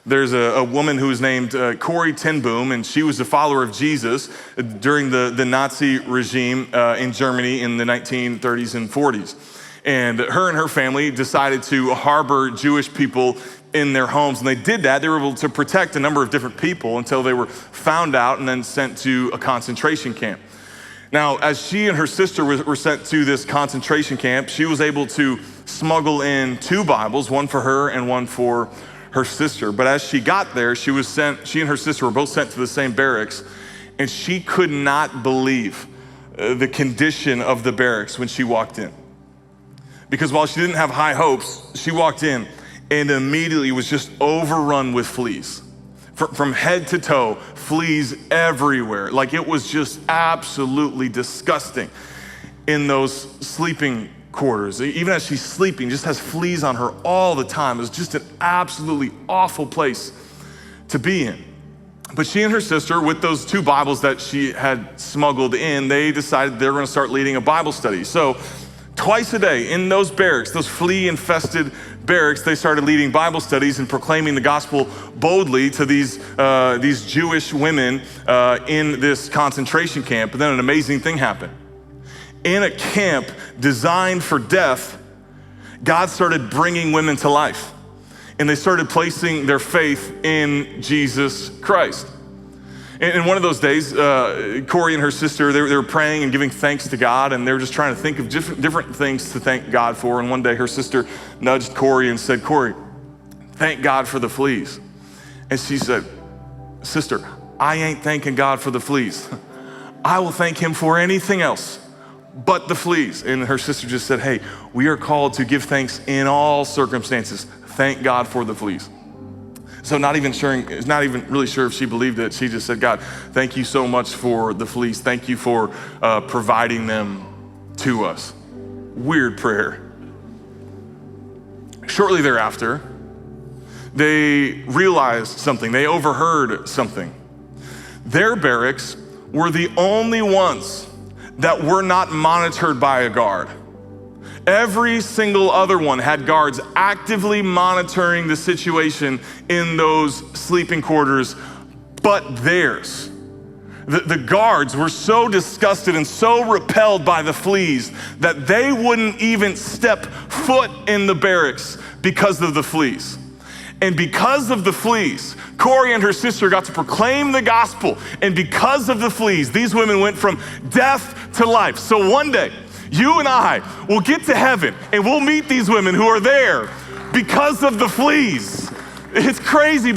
There's a woman who was named Corrie ten Boom, and she was a follower of Jesus during the Nazi regime in Germany in the 1930s and 40s. And her family decided to harbor Jewish people in their homes. And they did that. They were able to protect a number of different people until they were found out and then sent to a concentration camp. Now, as she and her sister were sent to this concentration camp, she was able to smuggle in 2 Bibles, one for her and one for her sister. But as she got there, she and her sister were both sent to the same barracks, and she could not believe the condition of the barracks when she walked in. Because while she didn't have high hopes, she walked in and immediately was just overrun with fleas. From head to toe, fleas everywhere. Like, it was just absolutely disgusting in those sleeping quarters. Even as she's sleeping, just has fleas on her all the time. It was just an absolutely awful place to be in. But she and her sister, with those 2 Bibles that she had smuggled in, they decided they were going to start leading a Bible study. So twice a day in those barracks, those flea-infested barracks, they started leading Bible studies and proclaiming the gospel boldly to these Jewish women in this concentration camp. But then an amazing thing happened. In a camp designed for death, God started bringing women to life. And they started placing their faith in Jesus Christ. And one of those days, Corrie and her sister, they were praying and giving thanks to God, and they were just trying to think of different things to thank God for. And one day her sister nudged Corrie and said, "Corrie, thank God for the fleas." And she said, "Sister, I ain't thanking God for the fleas. I will thank him for anything else but the fleas." And her sister just said, "Hey, we are called to give thanks in all circumstances. Thank God for the fleas." So not even really sure if she believed it. She just said, "God, thank you so much for the fleas. Thank you for providing them to us." Weird prayer. Shortly thereafter, they realized something. They overheard something. Their barracks were the only ones that were not monitored by a guard. Every single other one had guards actively monitoring the situation in those sleeping quarters, but theirs. The guards were so disgusted and so repelled by the fleas that they wouldn't even step foot in the barracks because of the fleas. And because of the fleas, Corrie and her sister got to proclaim the gospel. And because of the fleas, these women went from death to life. So one day, you and I will get to heaven and we'll meet these women who are there because of the fleas. It's crazy.